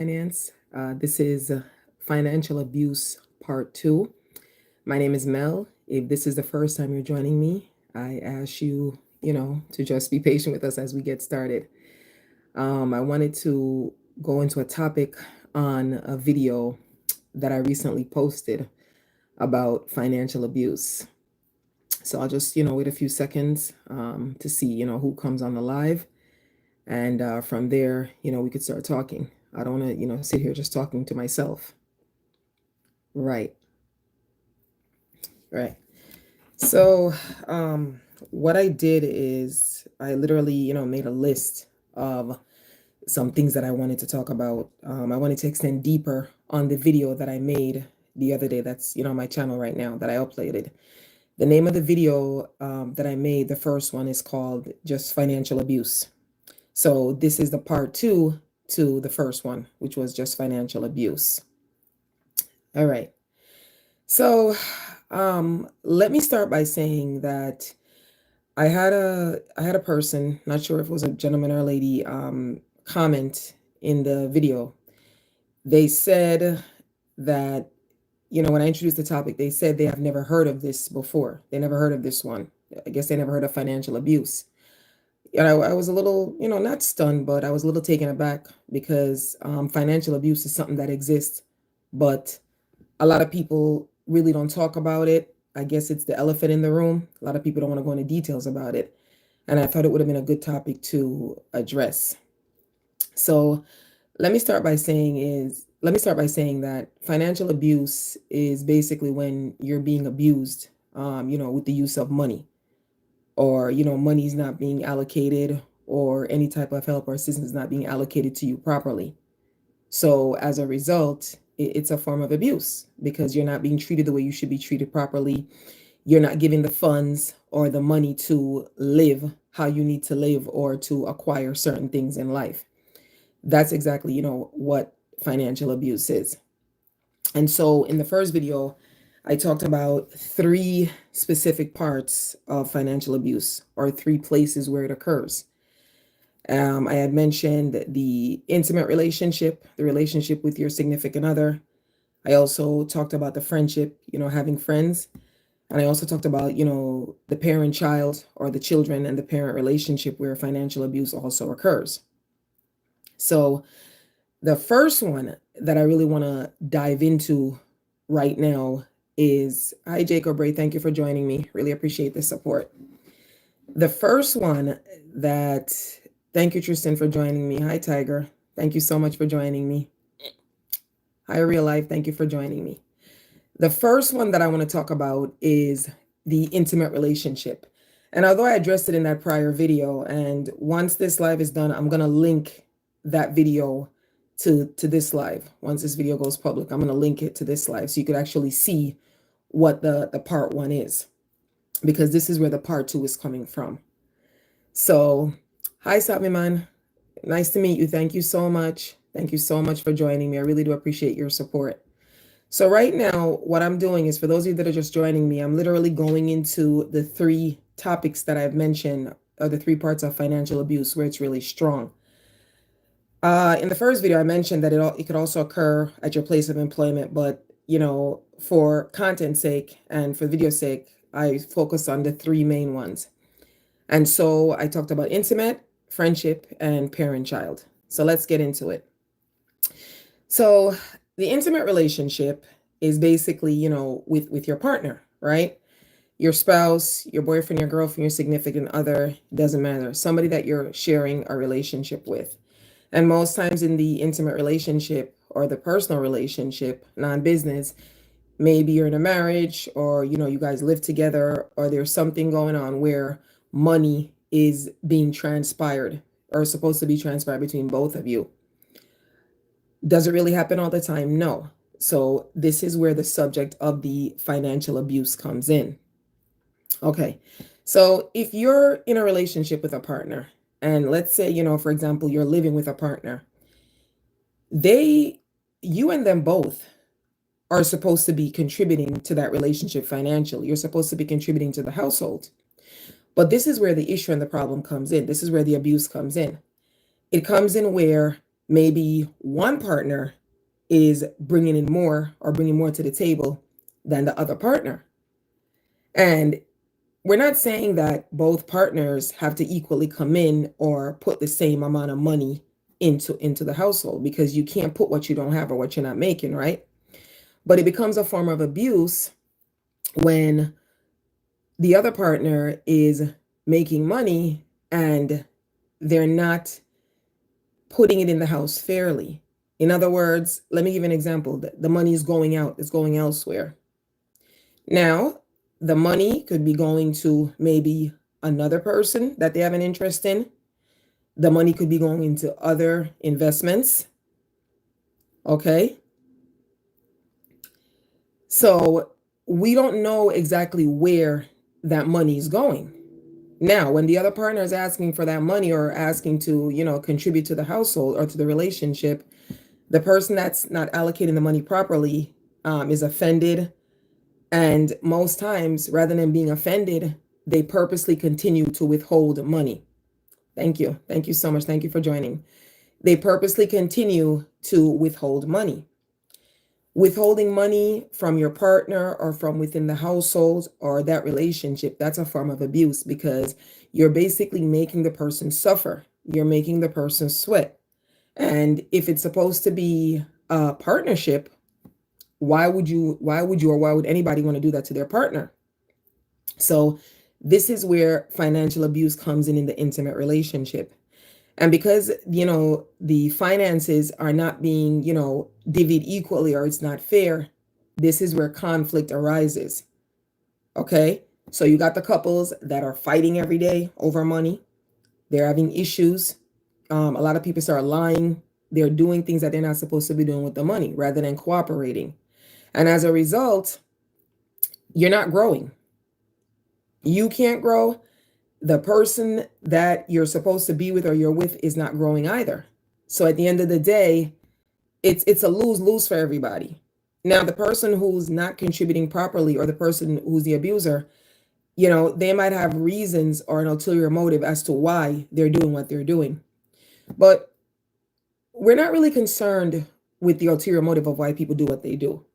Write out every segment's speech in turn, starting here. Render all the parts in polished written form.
Finance. This is Financial Abuse Part 2. My name is Mel. If this is the first time you're joining me, I ask you, to just be patient with us as we get started. I wanted to go into a topic on a video that I recently posted about financial abuse. So I'll just, wait a few seconds to see, who comes on the live. And from there, we could start talking. I don't want to, sit here just talking to myself. Right, right. So, what I did is I literally, made a list of some things that I wanted to talk about. I wanted to extend deeper on the video that I made the other day. That's, on my channel right now that I uploaded. The name of the video that I made, the first one, is called Just Financial Abuse. So this is the part 2 to the first one, which was just financial abuse. All right. So let me start by saying that I had a person, not sure if it was a gentleman or a lady, comment in the video. They said that, when I introduced the topic, they said they have never heard of this before. They never heard of this one. I guess they never heard of financial abuse. And I was a little, not stunned, but I was a little taken aback because financial abuse is something that exists, but a lot of people really don't talk about it. I guess it's the elephant in the room. A lot of people don't want to go into details about it. And I thought it would have been a good topic to address. So let me start by saying that financial abuse is basically when you're being abused, with the use of money, or money's not being allocated, or any type of help or assistance not being allocated to you properly. So as a result, it's a form of abuse because you're not being treated the way you should be treated properly. You're not given the funds or the money to live how you need to live or to acquire certain things in life. That's exactly, what financial abuse is. And so in the first video, I talked about 3 specific parts of financial abuse, or 3 places where it occurs. I had mentioned the intimate relationship, the relationship with your significant other. I also talked about the friendship, having friends. And I also talked about, the parent-child, or the children and the parent relationship, where financial abuse also occurs. So the first one that I really want to dive into right now is, hi, Jacob Ray, thank you for joining me. Really appreciate the support. The first one that, thank you, Tristan, for joining me. Hi, Tiger. Thank you so much for joining me. Hi, Real Life. Thank you for joining me. The first one that I want to talk about is the intimate relationship. And although I addressed it in that prior video, and once this live is done, I'm going to link that video to this live. Once this video goes public, I'm going to link it to this live so you could actually see what the part 1 is, because this is where the part 2 is coming from. So, hi, Sabiman. Nice to meet you. Thank you so much. Thank you so much for joining me. I really do appreciate your support. So right now, what I'm doing is, for those of you that are just joining me, I'm literally going into the 3 topics that I've mentioned, or the 3 parts of financial abuse where it's really strong. In the first video, I mentioned that it could also occur at your place of employment, but for content's sake and for video sake, I focus on the 3 main ones. And so I talked about intimate, friendship, and parent-child. So let's get into it. So the intimate relationship is basically, with your partner, right? Your spouse, your boyfriend, your girlfriend, your significant other, doesn't matter. Somebody that you're sharing a relationship with. And most times in the intimate relationship or the personal relationship, non-business, maybe you're in a marriage, or, you guys live together, or there's something going on where money is being transpired or supposed to be transpired between both of you. Does it really happen all the time? No. So this is where the subject of the financial abuse comes in. Okay. So if you're in a relationship with a partner, and let's say, for example, you're living with a partner, you and them both are supposed to be contributing to that relationship financially. You're supposed to be contributing to the household. But this is where the issue and the problem comes in. This is where the abuse comes in. It comes in where maybe one partner is bringing in more or bringing more to the table than the other partner. And we're not saying that both partners have to equally come in or put the same amount of money into the household, because you can't put what you don't have or what you're not making, right? But it becomes a form of abuse when the other partner is making money and they're not putting it in the house fairly. In other words, let me give you an example. The money is going out, it's going elsewhere. Now, the money could be going to maybe another person that they have an interest in. The money could be going into other investments. Okay. So we don't know exactly where that money is going. Now, when the other partner is asking for that money or asking to, contribute to the household or to the relationship, the person that's not allocating the money properly is offended. And most times, rather than being offended, they purposely continue to withhold money. Thank you. Thank you so much. Thank you for joining. They purposely continue to withhold money. Withholding money from your partner or from within the household or that relationship, that's a form of abuse, because you're basically making the person suffer. You're making the person sweat. And if it's supposed to be a partnership, why would anybody want to do that to their partner? So this is where financial abuse comes in the intimate relationship. And because, the finances are not being, divvied equally, or it's not fair, this is where conflict arises. Okay. So you got the couples that are fighting every day over money. They're having issues. A lot of people start lying. They're doing things that they're not supposed to be doing with the money rather than cooperating. And as a result, you're not growing. You can't grow. The person that you're supposed to be with or you're with is not growing either. So at the end of the day, it's a lose-lose for everybody. Now, the person who's not contributing properly, or the person who's the abuser, they might have reasons or an ulterior motive as to why they're doing what they're doing. But we're not really concerned with the ulterior motive of why people do what they do.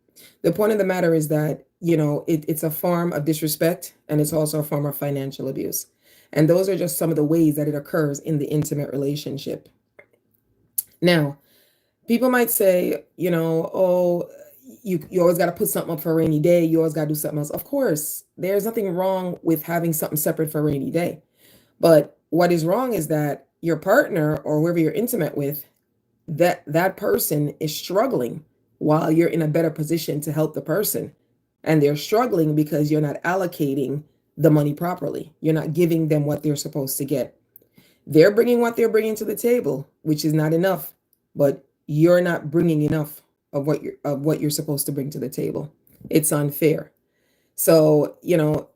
The point of the matter is that, it's a form of disrespect, and it's also a form of financial abuse. And those are just some of the ways that it occurs in the intimate relationship. Now, people might say, oh, you always got to put something up for a rainy day. You always got to do something else. Of course, there's nothing wrong with having something separate for a rainy day. But what is wrong is that your partner or whoever you're intimate with, that person is struggling while you're in a better position to help the person. And they're struggling because you're not allocating the money properly. You're not giving them what they're supposed to get. They're bringing what they're bringing to the table, which is not enough, but you're not bringing enough of what you're supposed to bring to the table. It's unfair. So,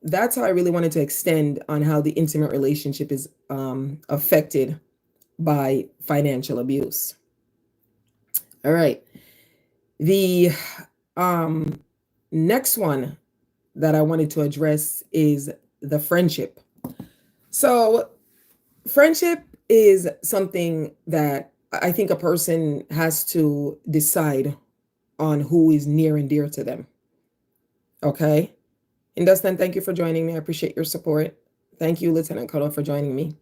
that's how I really wanted to extend on how the intimate relationship is affected by financial abuse. All right. The next one that I wanted to address is the friendship. So friendship is something that I think a person has to decide on who is near and dear to them. Okay. And Dustin, thank you for joining me. I appreciate your support. Thank you, Lieutenant Colonel, for joining me.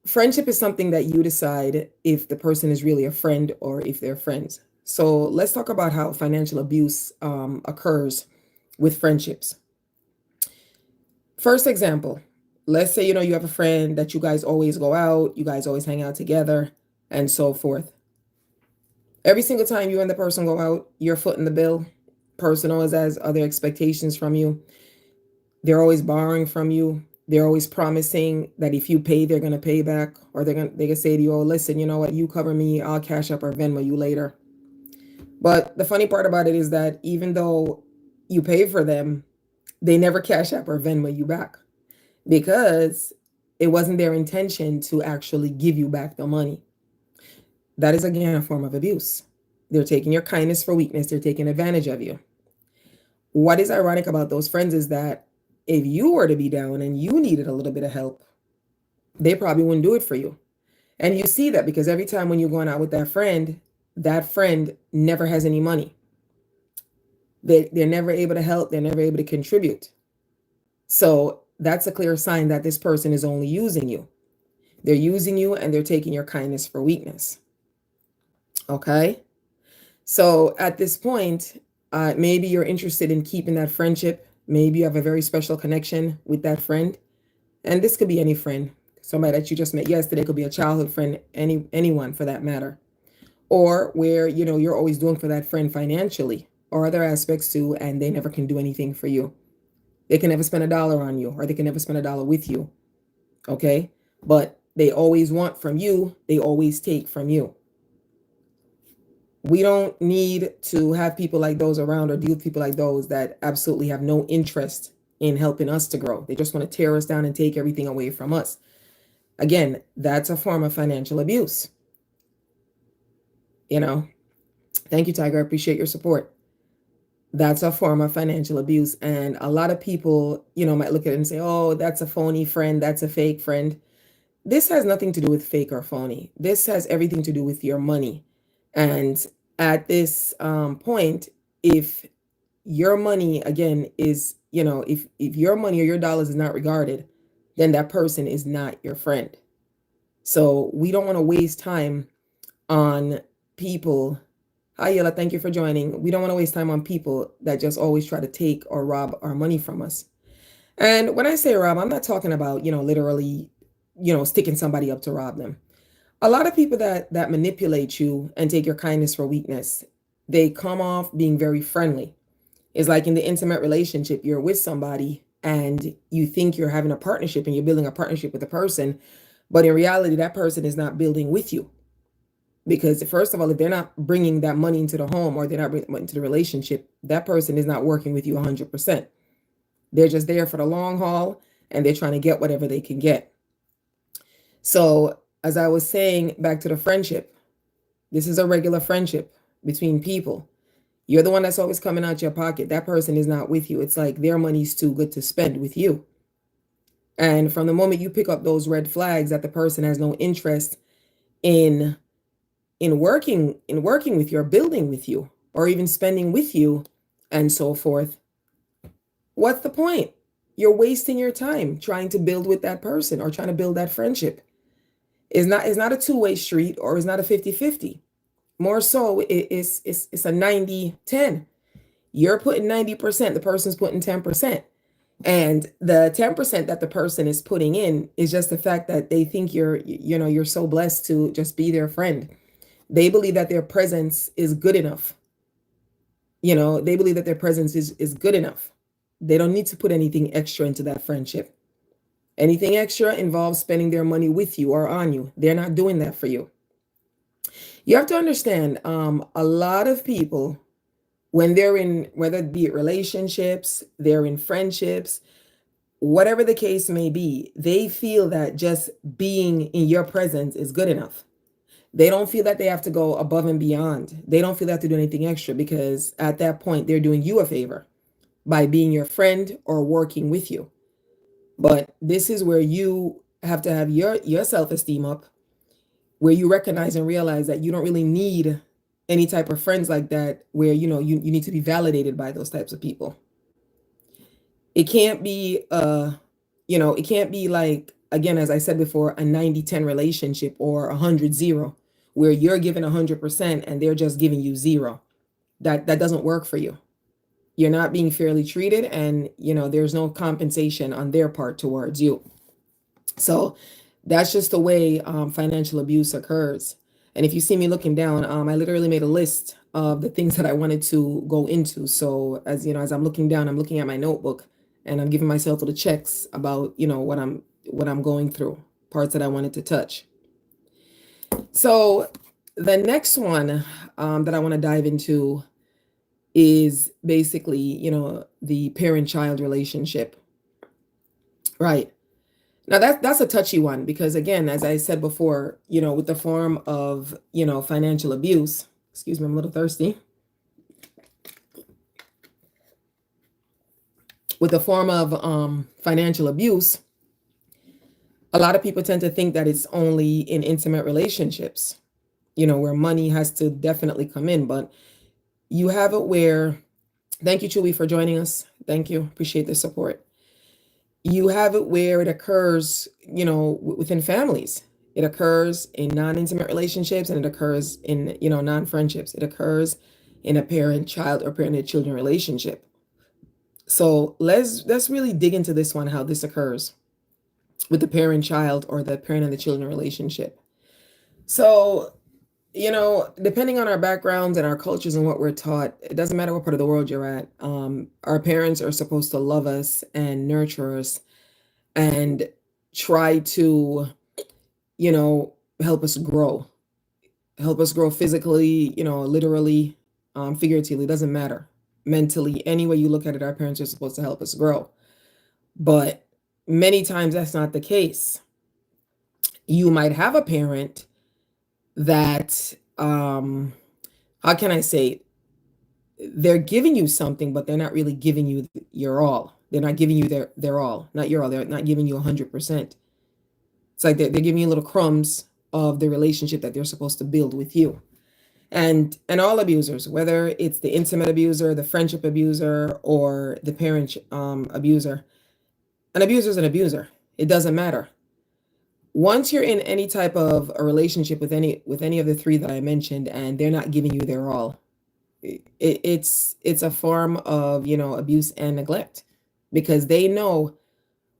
Friendship is something that you decide if the person is really a friend or if they're friends. So let's talk about how financial abuse occurs with friendships. First example, let's say, you have a friend that you guys always go out, you guys always hang out together, and so forth. Every single time you and the person go out, you're footing the bill. Person always has other expectations from you. They're always borrowing from you. They're always promising that if you pay, they're going to pay back, or they can say to you, oh, listen, you know what, you cover me, I'll cash up or Venmo you later. But the funny part about it is that even though you pay for them, they never cash up or Venmo you back, because it wasn't their intention to actually give you back the money. That is, again, a form of abuse. They're taking your kindness for weakness. They're taking advantage of you. What is ironic about those friends is that if you were to be down and you needed a little bit of help, they probably wouldn't do it for you. And you see that because every time when you're going out with that friend never has any money. They're never able to help, they're never able to contribute. So that's a clear sign that this person is only using you. They're using you and they're taking your kindness for weakness. Okay? So at this point, maybe you're interested in keeping that friendship. Maybe you have a very special connection with that friend. And this could be any friend, somebody that you just met yesterday, could be a childhood friend, anyone for that matter. Or where, you're always doing for that friend financially or other aspects too, and they never can do anything for you. They can never spend a dollar on you, or they can never spend a dollar with you. Okay? But they always want from you, they always take from you. We don't need to have people like those around or deal with people like those that absolutely have no interest in helping us to grow. They just want to tear us down and take everything away from us. Again, that's a form of financial abuse. Thank you, Tiger. I appreciate your support. That's a form of financial abuse. And a lot of people, might look at it and say, oh, that's a phony friend. That's a fake friend. This has nothing to do with fake or phony. This has everything to do with your money. And at this point, if your money, again, is, if your money or your dollars is not regarded, then that person is not your friend. So we don't want to waste time on people. Hi, Yella, thank you for joining. We don't want to waste time on people that just always try to take or rob our money from us. And when I say rob, I'm not talking about, literally, sticking somebody up to rob them. A lot of people that manipulate you and take your kindness for weakness, they come off being very friendly. It's like in the intimate relationship, you're with somebody and you think you're having a partnership and you're building a partnership with a person, but in reality, that person is not building with you. Because first of all, if they're not bringing that money into the home or they're not bringing money into the relationship, that person is not working with you 100%. They're just there for the long haul and they're trying to get whatever they can get. So as I was saying, back to the friendship, this is a regular friendship between people. You're the one that's always coming out your pocket. That person is not with you. It's like their money's too good to spend with you. And from the moment you pick up those red flags that the person has no interest in working with you or building with you or even spending with you and so forth, what's the point? You're wasting your time trying to build with that person or trying to build that friendship. It's not a two-way street, or it's not a 50-50. More so, it's a 90-10. You're putting 90%, the person's putting 10%. And the 10% that the person is putting in is just the fact that they think you're so blessed to just be their friend. They believe that their presence is good enough. They believe that their presence is good enough. They don't need to put anything extra into that friendship. Anything extra involves spending their money with you or on you. They're not doing that for you. You have to understand, a lot of people, when they're in, whether it be relationships, they're in friendships, whatever the case may be, they feel that just being in your presence is good enough. They don't feel that they have to go above and beyond. They don't feel they have to do anything extra, because at that point, they're doing you a favor by being your friend or working with you. But this is where you have to have your self-esteem up, where you recognize and realize that you don't really need any type of friends like that, where you need to be validated by those types of people. It can't be it can't be like, again, as I said before, a 90-10 relationship or 100-0, where you're giving 100% and they're just giving you 0. That doesn't work for you. You're not being fairly treated, and there's no compensation on their part towards you. So that's just the way financial abuse occurs. And if you see me looking down, I literally made a list of the things that I wanted to go into. So as I'm looking down, I'm looking at my notebook and I'm giving myself little checks about what I'm going through, parts that I wanted to touch. So the next one that I want to dive into is basically the parent-child relationship. Right. Now that's a touchy one, because again, as I said before, with the form of, financial abuse, excuse me, I'm a little thirsty. With the form of financial abuse, A lot of people tend to think that it's only in intimate relationships, where money has to definitely come in, but you have it where, thank you, Chewy, for joining us. Thank you. Appreciate the support. You have it where it occurs, within families. It occurs in non-intimate relationships, and it occurs in, non-friendships. It occurs in a parent-child or parent-children relationship. So let's really dig into this one, how this occurs with the parent-child or the parent and the children relationship. So, depending on our backgrounds and our cultures and what we're taught, it doesn't matter what part of the world you're at. Our parents are supposed to love us and nurture us and try to, help us grow, physically, literally, figuratively, doesn't matter. Mentally, any way you look at it, our parents are supposed to help us grow. But many times that's not the case. You might have a parent that, how can I say, they're giving you something, but they're not really giving you your all. They're not giving you their all, not your all. They're not giving you 100%. It's like they're giving you little crumbs of the relationship that they're supposed to build with you. And all abusers, whether it's the intimate abuser, the friendship abuser, or the parent abuser, an abuser is an abuser. It doesn't matter. Once you're in any type of a relationship with any of the three that I mentioned, and they're not giving you their all, it's a form of, abuse and neglect, because they know,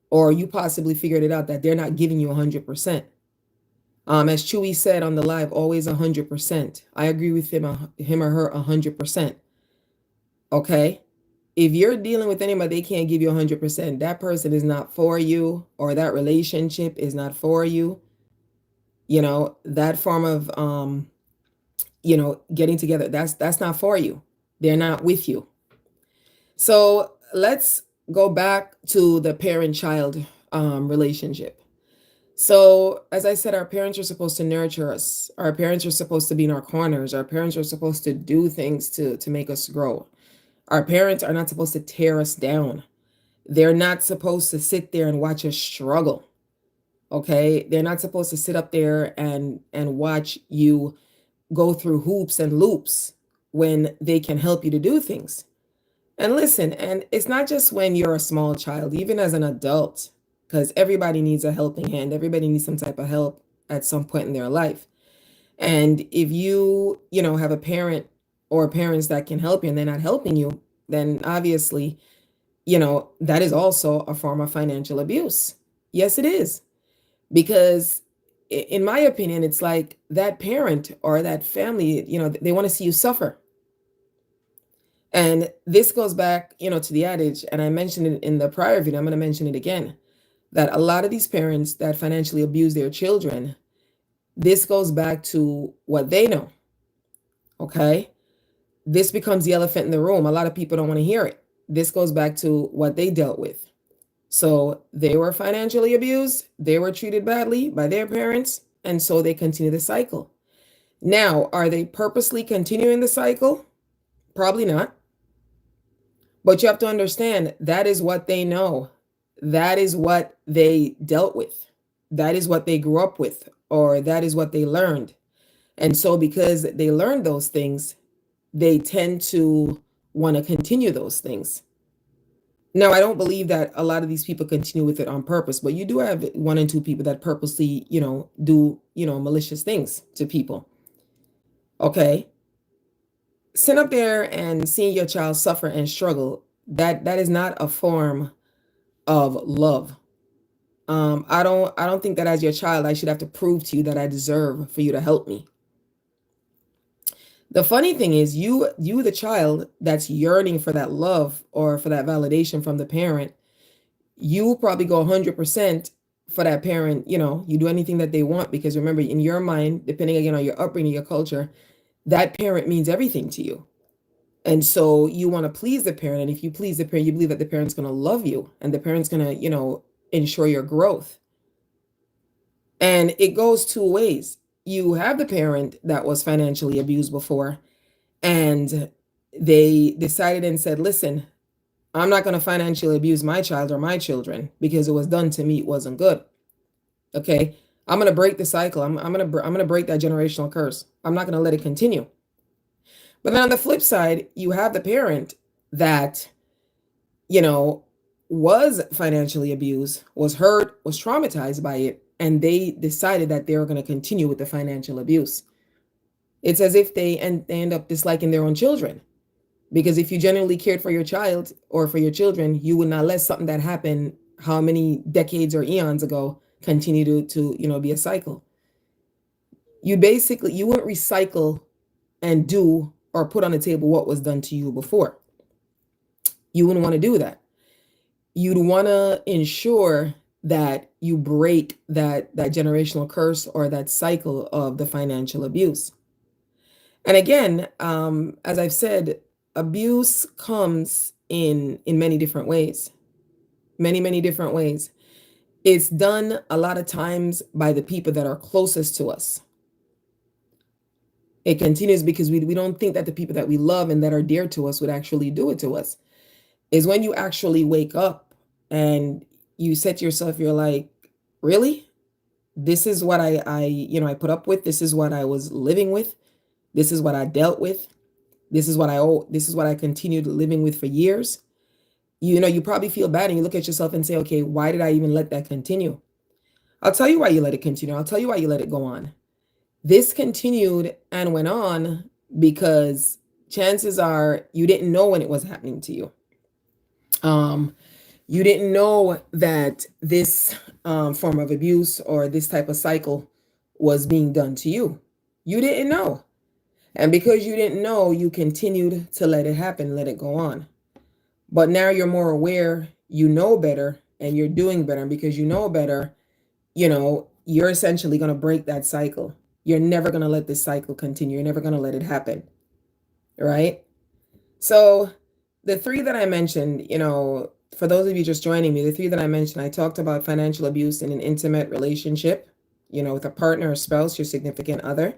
or you possibly figured it out, that they're not giving you 100%. As Chewy said on the live, always 100%. I agree with him or her 100%. Okay? If you're dealing with anybody, they can't give you 100%. That person is not for you, or that relationship is not for you. That form of, getting together, that's not for you. They're not with you. So let's go back to the parent-child relationship. So, as I said, our parents are supposed to nurture us. Our parents are supposed to be in our corners. Our parents are supposed to do things to make us grow. Our parents are not supposed to tear us down. They're not supposed to sit there and watch us struggle. Okay? They're not supposed to sit up there and watch you go through hoops and loops when they can help you to do things. And listen, and it's not just when you're a small child, even as an adult, because everybody needs a helping hand. Everybody needs some type of help at some point in their life. And if you, have a parent or parents that can help you and they're not helping you, then obviously, that is also a form of financial abuse. Yes, it is. Because in my opinion, it's like that parent or that family, they want to see you suffer. And this goes back, to the adage, and I mentioned it in the prior video, I'm going to mention it again, that a lot of these parents that financially abuse their children, this goes back to what they know. Okay? This becomes the elephant in the room. A lot of people don't want to hear it. This goes back to what they dealt with. So they were financially abused, they were treated badly by their parents, and so they continue the cycle. Now, are they purposely continuing the cycle? Probably not. But you have to understand, that is what they know. That is what they dealt with. That is what they grew up with, or that is what they learned. And so because they learned those things, they tend to want to continue those things. Now, I don't believe that a lot of these people continue with it on purpose, but you do have one and two people that purposely, do, malicious things to people. Okay? Sitting up there and seeing your child suffer and struggle, that is not a form of love. I don't think that as your child, I should have to prove to you that I deserve for you to help me. The funny thing is, you the child that's yearning for that love or for that validation from the parent, you will probably go 100% for that parent. You do anything that they want, because remember, in your mind, depending again on your upbringing, your culture, that parent means everything to you. And so you want to please the parent. And if you please the parent, you believe that the parent's going to love you and the parent's going to, ensure your growth. And it goes two ways. You have the parent that was financially abused before, and they decided and said, listen, I'm not going to financially abuse my child or my children because it was done to me, it wasn't good. Okay. I'm going to break the cycle. I'm going to break that generational curse. I'm not going to let it continue. But then on the flip side, you have the parent that, you know, was financially abused, was hurt, was traumatized by it, and they decided that they were going to continue with the financial abuse. It's as if they end up disliking their own children. Because if you genuinely cared for your child or for your children, you would not let something that happened how many decades or eons ago continue to be a cycle. You wouldn't recycle and do or put on the table what was done to you before. You wouldn't want to do that. You'd want to ensure that you break that generational curse or that cycle of the financial abuse. And again, as I've said, abuse comes in many different ways. Many different ways. It's done a lot of times by the people that are closest to us. It continues because we don't think that the people that we love and that are dear to us would actually do it to us. Is when you actually wake up and you said to yourself, you're like, really? This is what I put up with. This is what I was living with. This is what I dealt with. This is what I owe. This is what I continued living with for years. You probably feel bad and you look at yourself and say, okay, why did I even let that continue? I'll tell you why you let it continue. I'll tell you why you let it go on. This continued and went on because chances are you didn't know when it was happening to you. You didn't know that this form of abuse or this type of cycle was being done to you. You didn't know. And because you didn't know, you continued to let it happen, let it go on. But now you're more aware, you know better, and you're doing better. And because you know better, you're essentially going to break that cycle. You're never going to let this cycle continue. You're never going to let it happen. Right? So the three that I mentioned, for those of you just joining me, the three that I mentioned, I talked about financial abuse in an intimate relationship, with a partner or spouse, your significant other.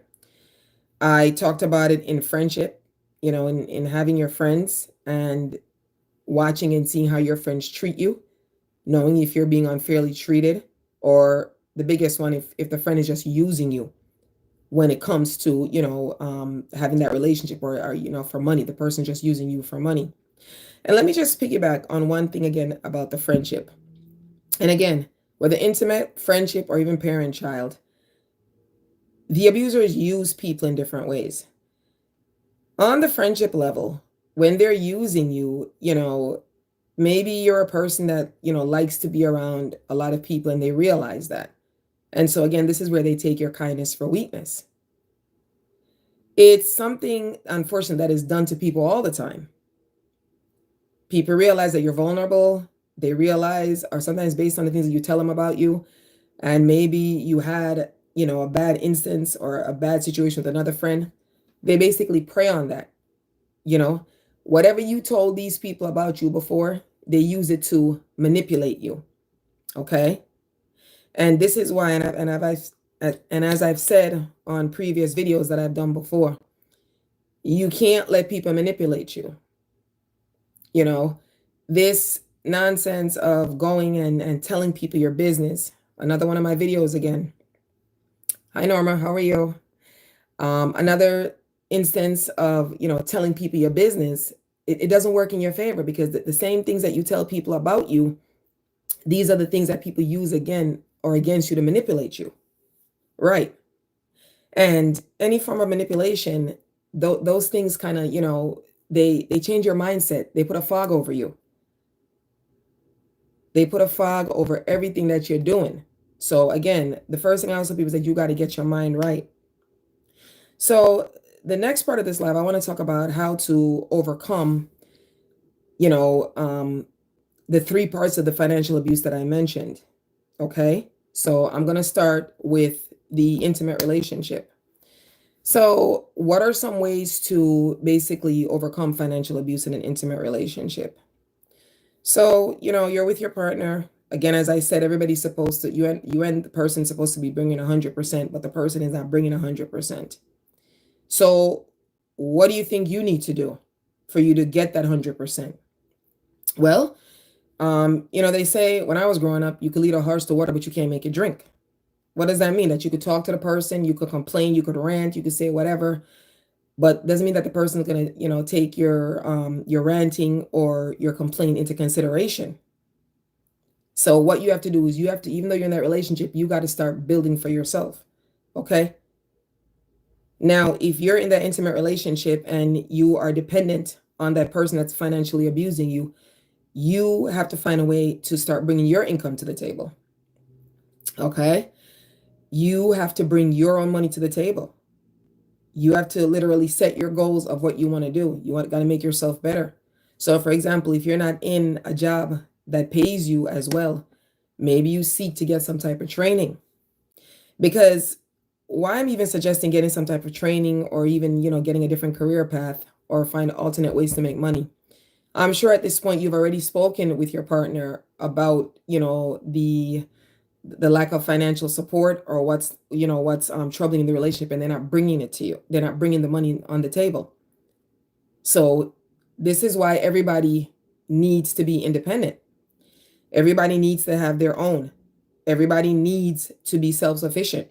I talked about it in friendship, in having your friends and watching and seeing how your friends treat you, knowing if you're being unfairly treated, or the biggest one, if the friend is just using you when it comes to, having that relationship or for money, the person just using you for money. And let me just piggyback on one thing again about the friendship. And again, whether intimate, friendship, or even parent-child, the abusers use people in different ways. On the friendship level, when they're using you, maybe you're a person that, likes to be around a lot of people and they realize that. And so again, this is where they take your kindness for weakness. It's something, unfortunate, that is done to people all the time. People realize that you're vulnerable. They realize, or sometimes based on the things that you tell them about you, and maybe you had, a bad instance or a bad situation with another friend, they basically prey on that. Whatever you told these people about you before, they use it to manipulate you. Okay. And this is why, and as I've said on previous videos that I've done before, you can't let people manipulate you. This nonsense of going and telling people your business. Another one of my videos again. Hi, Norma. How are you? Another instance of, telling people your business, it doesn't work in your favor, because the same things that you tell people about you, these are the things that people use again or against you to manipulate you. Right. And any form of manipulation, those things kind of, they change your mindset. They put a fog over you. They put a fog over everything that you're doing. So again, the first thing I always tell people is that you got to get your mind right. So the next part of this live, I want to talk about how to overcome, the three parts of the financial abuse that I mentioned. Okay. So I'm going to start with the intimate relationship. So what are some ways to basically overcome financial abuse in an intimate relationship? So, you're with your partner. Again, as I said, everybody's supposed to, you and the person's supposed to be bringing 100%, but the person is not bringing 100%. So what do you think you need to do for you to get that 100%? Well, they say when I was growing up, you could lead a horse to water, but you can't make it drink. What does that mean? That you could talk to the person, you could complain, you could rant, you could say whatever, but doesn't mean that the person's gonna, take your ranting or your complaint into consideration. So what you have to do is you have to, even though you're in that relationship, you got to start building for yourself. Okay. Now, if you're in that intimate relationship and you are dependent on that person that's financially abusing you, you have to find a way to start bringing your income to the table. Okay. You have to bring your own money to the table. You have to literally set your goals of what you want to do. Got to make yourself better. So, for example, if you're not in a job that pays you as well, maybe you seek to get some type of training. Because why I'm even suggesting getting some type of training or even, getting a different career path or find alternate ways to make money. I'm sure at this point you've already spoken with your partner about, the lack of financial support or what's troubling the relationship, and they're not bringing it to you. They're not bringing the money on the table. So this is why everybody needs to be independent. Everybody needs to have their own. Everybody needs to be self-sufficient.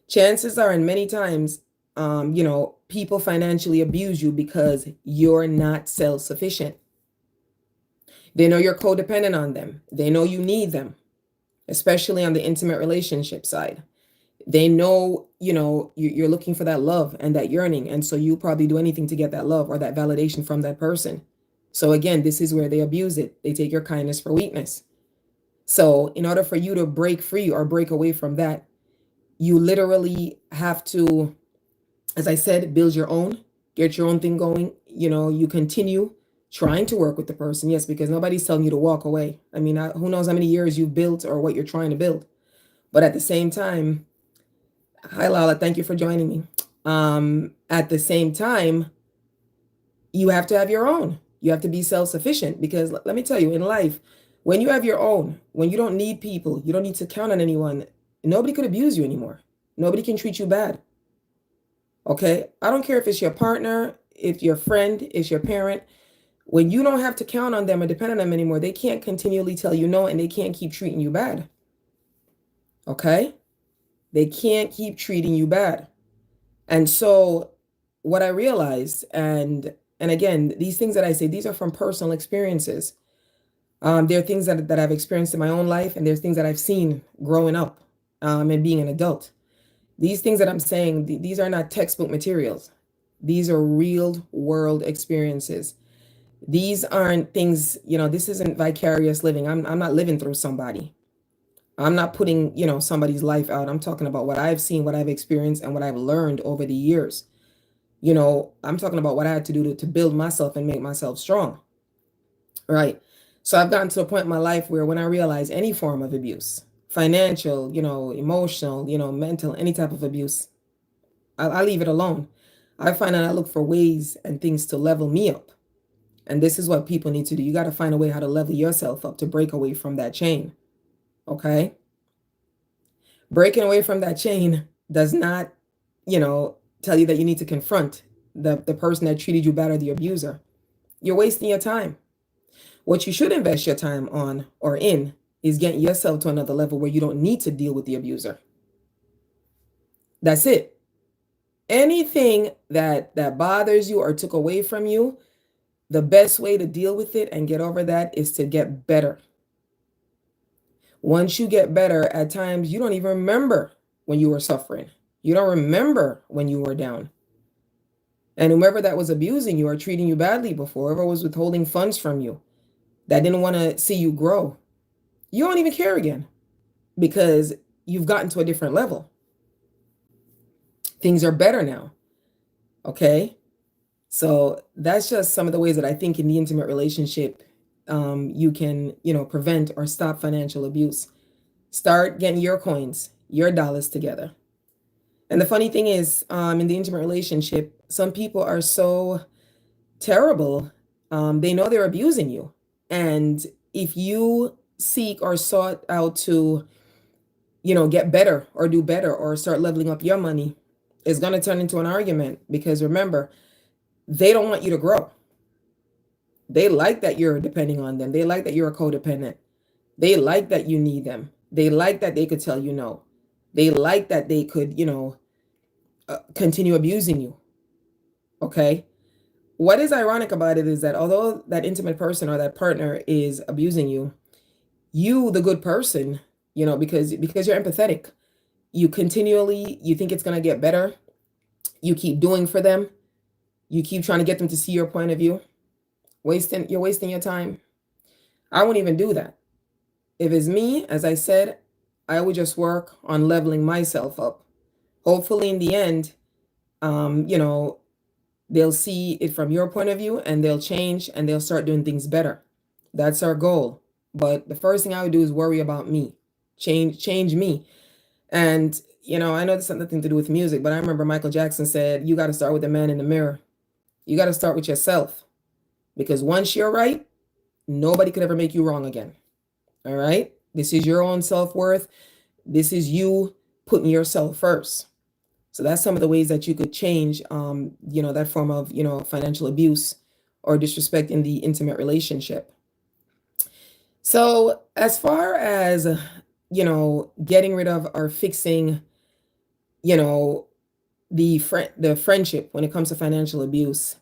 Chances are, in many times, people financially abuse you because you're not self-sufficient. They know you're codependent on them. They know you need them, especially on the intimate relationship side. They know, you're looking for that love and that yearning. And so you probably do anything to get that love or that validation from that person. So again, this is where they abuse it. They take your kindness for weakness. So in order for you to break free or break away from that, you literally have to, as I said, build your own, get your own thing going. You continue trying to work with the person. Yes, because nobody's telling you to walk away. I mean, who knows how many years you've built or what you're trying to build. But at the same time, hi, Lala, thank you for joining me. At the same time, you have to have your own. You have to be self-sufficient, because let me tell you, in life, when you have your own, when you don't need people, you don't need to count on anyone, nobody could abuse you anymore. Nobody can treat you bad. Okay? I don't care if it's your partner, if your friend, it's your parent. When you don't have to count on them or depend on them anymore, they can't continually tell you no, and they can't keep treating you bad. Okay? They can't keep treating you bad. And so what I realized, and again, these things that I say, these are from personal experiences. There are things that I've experienced in my own life, and there's things that I've seen growing up and being an adult. These things that I'm saying, these are not textbook materials. These are real world experiences. These aren't things, this isn't vicarious living. I'm not living through somebody. I'm not putting, somebody's life out. I'm talking about what I've seen, what I've experienced, and what I've learned over the years. I'm talking about what I had to do to build myself and make myself strong. Right. So I've gotten to a point in my life where when I realize any form of abuse, financial, emotional, mental, any type of abuse, I leave it alone. I find that I look for ways and things to level me up. And this is what people need to do. You got to find a way how to level yourself up to break away from that chain. Okay? Breaking away from that chain does not, tell you that you need to confront the person that treated you bad or the abuser. You're wasting your time. What you should invest your time on or in is getting yourself to another level where you don't need to deal with the abuser. That's it. Anything that bothers you or took away from you, the best way to deal with it and get over that is to get better. Once you get better, at times you don't even remember when you were suffering. You don't remember when you were down. And whoever that was abusing you or treating you badly before, whoever was withholding funds from you, that didn't want to see you grow, you don't even care again, because you've gotten to a different level. Things are better now. Okay? So that's just some of the ways that I think in the intimate relationship, you can, prevent or stop financial abuse. Start getting your coins, your dollars together. And the funny thing is, in the intimate relationship, some people are so terrible. They know they're abusing you. And if you seek or sought out to, get better or do better or start leveling up your money, it's going to turn into an argument, because remember, they don't want you to grow. They like that you're depending on them. They like that you're a codependent. They like that you need them. They like that they could tell you no. They like that they could, continue abusing you. Okay. What is ironic about it is that although that intimate person or that partner is abusing you, you, the good person, because you're empathetic, you think it's going to get better. You keep doing for them. You keep trying to get them to see your point of view. You're wasting your time. I wouldn't even do that. If it's me, as I said, I would just work on leveling myself up. Hopefully in the end, they'll see it from your point of view and they'll change and they'll start doing things better. That's our goal. But the first thing I would do is worry about me, change me. And, I know this has nothing to do with music, but I remember Michael Jackson said, you got to start with the man in the mirror. You got to start with yourself, because once you're right, nobody could ever make you wrong again. All right. This is your own self-worth. This is you putting yourself first. So that's some of the ways that you could change, that form of, financial abuse or disrespect in the intimate relationship. So as far as, getting rid of or fixing, the friendship when it comes to financial abuse,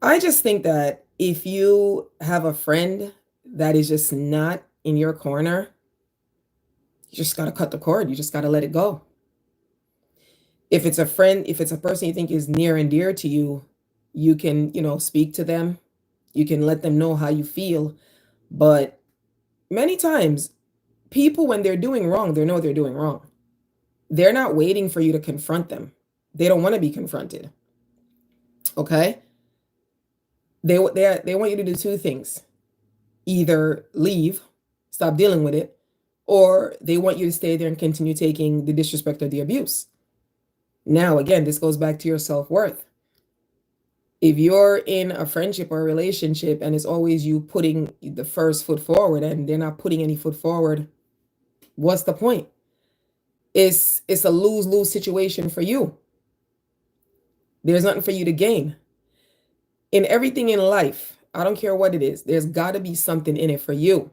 I just think that if you have a friend that is just not in your corner, you just got to cut the cord. You just got to let it go. If it's a friend, if it's a person you think is near and dear to you, you can, speak to them. You can let them know how you feel. But many times, people, when they're doing wrong, they know they're doing wrong. They're not waiting for you to confront them. They don't want to be confronted. Okay? They want you to do two things. Either leave, stop dealing with it, or they want you to stay there and continue taking the disrespect or the abuse. Now, again, this goes back to your self-worth. If you're in a friendship or a relationship and it's always you putting the first foot forward and they're not putting any foot forward, what's the point? It's a lose-lose situation for you. There's nothing for you to gain. In everything in life, I don't care what it is, there's got to be something in it for you.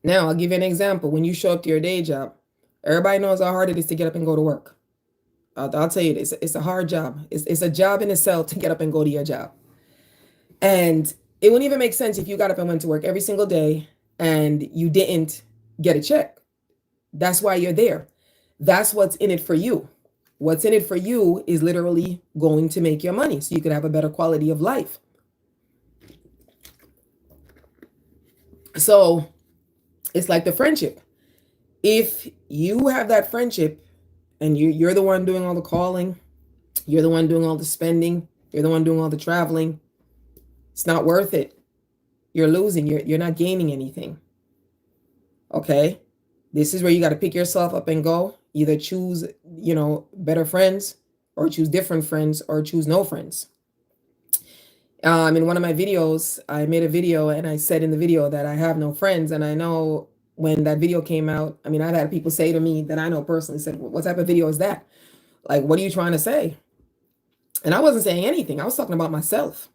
Now, I'll give you an example. When you show up to your day job, everybody knows how hard it is to get up and go to work. I'll tell you, it's a hard job. It's a job in itself to get up and go to your job. And it wouldn't even make sense if you got up and went to work every single day and you didn't get a check. That's why you're there. That's what's in it for you. What's in it for you is literally going to make your money so you could have a better quality of life. So it's like the friendship. If you have that friendship and you're the one doing all the calling, you're the one doing all the spending, you're the one doing all the traveling, it's not worth it. You're losing. You're not gaining anything. Okay? This is where you got to pick yourself up and go. Either choose, better friends, or choose different friends, or choose no friends. In one of my videos, I made a video and I said in the video that I have no friends. And I know when that video came out, I've had people say to me that I know personally, said, what type of video is that? Like, what are you trying to say? And I wasn't saying anything. I was talking about myself.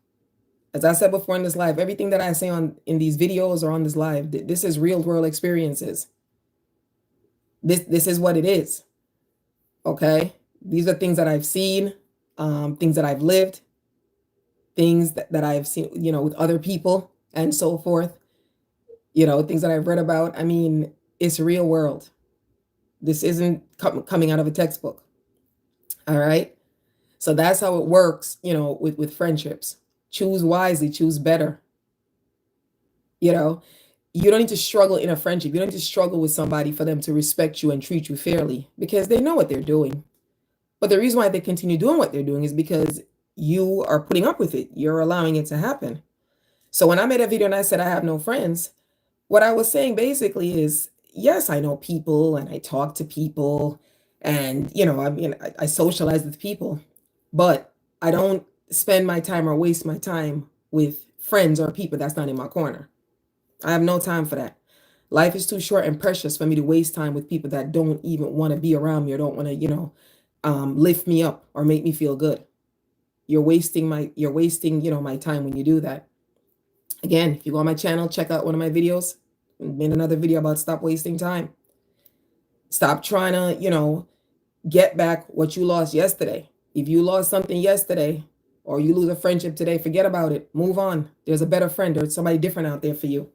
As I said before in this live, everything that I say in these videos or on this live, this is real world experiences. This is what it is. Okay? These are things that I've seen, things that I've lived, things that I've seen, with other people and so forth. Things that I've read about. It's real world. This isn't coming out of a textbook. All right. So that's how it works, with friendships. Choose wisely, choose better. You don't need to struggle in a friendship. You don't need to struggle with somebody for them to respect you and treat you fairly, because they know what they're doing. But the reason why they continue doing what they're doing is because you are putting up with it. You're allowing it to happen. So when I made a video and I said I have no friends, what I was saying basically is, yes, I know people and I talk to people and, I socialize with people, but I don't spend my time or waste my time with friends or people that's not in my corner. I have no time for that. Life is too short and precious for me to waste time with people that don't even want to be around me or don't want to, lift me up or make me feel good. You're wasting, my time when you do that. Again, if you go on my channel, check out one of my videos. Made another video about stop wasting time. Stop trying to, get back what you lost yesterday. If you lost something yesterday or you lose a friendship today, forget about it. Move on. There's a better friend. There's somebody different out there for you.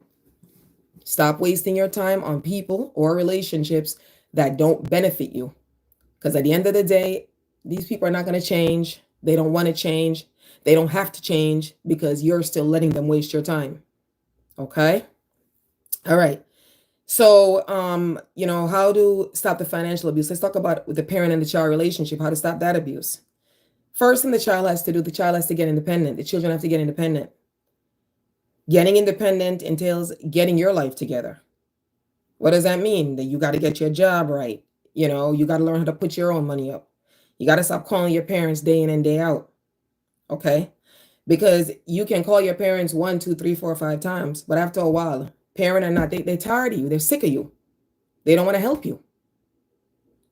Stop wasting your time on people or relationships that don't benefit you. Because at the end of the day, these people are not going to change. They don't want to change. They don't have to change because you're still letting them waste your time. Okay? All right. So, how to stop the financial abuse? Let's talk about the parent and the child relationship, how to stop that abuse. First thing the child has to get independent. The children have to get independent. Getting independent entails getting your life together. What does that mean? That you got to get your job right. You got to learn how to put your own money up. You got to stop calling your parents day in and day out. Okay? Because you can call your parents 1, 2, 3, 4, 5 times, but after a while, parent or not, they're tired of you. They're sick of you. They don't want to help you.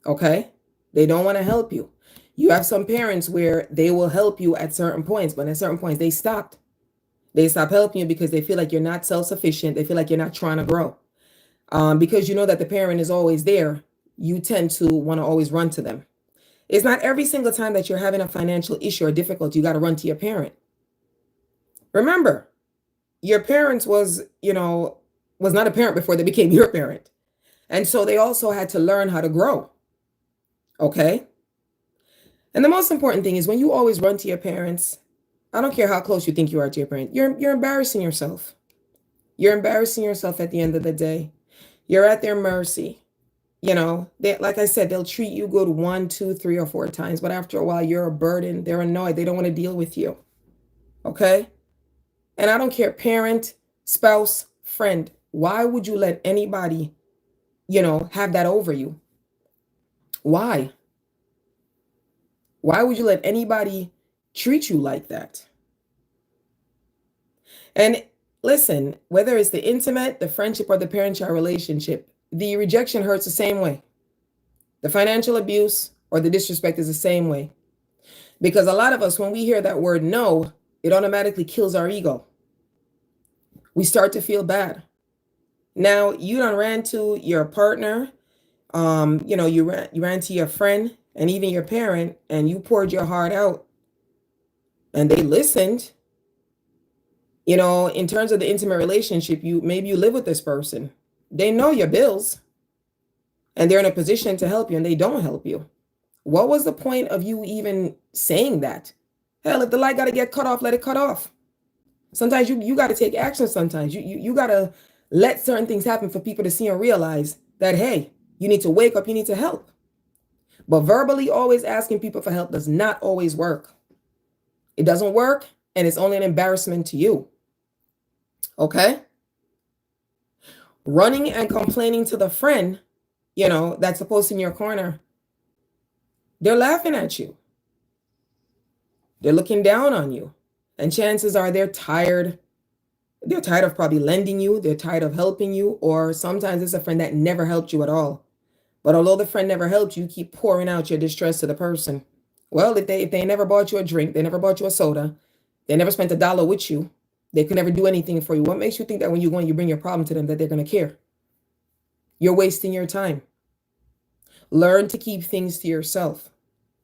Okay? They don't want to help you. You have some parents where they will help you at certain points, but at certain points they stopped. They stop helping you because they feel like you're not self-sufficient. They feel like you're not trying to grow. Because you know that the parent is always there, you tend to want to always run to them. It's not every single time that you're having a financial issue or difficulty, you got to run to your parent. Remember, your parents was not a parent before they became your parent. And so they also had to learn how to grow. Okay? And the most important thing is when you always run to your parents, I don't care how close you think you are to your parent, you're embarrassing yourself. You're embarrassing yourself at the end of the day. You're at their mercy. Like I said, they'll treat you good 1, 2, 3, or 4 times, but after a while, you're a burden. They're annoyed. They don't want to deal with you. Okay? And I don't care, parent, spouse, friend. Why would you let anybody, have that over you? Why? Why would you let anybody treat you like that? And listen, whether it's the intimate, the friendship, or the parent-child relationship, the rejection hurts the same way. The financial abuse or the disrespect is the same way. Because a lot of us, when we hear that word no, it automatically kills our ego. We start to feel bad. Now, you done ran to your partner, you ran to your friend and even your parent, and you poured your heart out, and they listened. In terms of the intimate relationship, maybe you live with this person. They know your bills, and they're in a position to help you, and they don't help you. What was the point of you even saying that? Hell, if the light got to get cut off, let it cut off. Sometimes you got to take action. Sometimes you got to let certain things happen for people to see and realize that, hey, you need to wake up, you need to help. But verbally always asking people for help does not always work. It doesn't work, and it's only an embarrassment to you. Okay? Running and complaining to the friend, that's supposed to be in your corner, they're laughing at you. They're looking down on you. And chances are they're tired. They're tired of probably lending you. They're tired of helping you. Or sometimes it's a friend that never helped you at all. But although the friend never helped you, keep pouring out your distress to the person. Well, if they never bought you a drink, they never bought you a soda, they never spent $1 with you, they could never do anything for you. What makes you think that when you go and you bring your problem to them that they're going to care? You're wasting your time. Learn to keep things to yourself.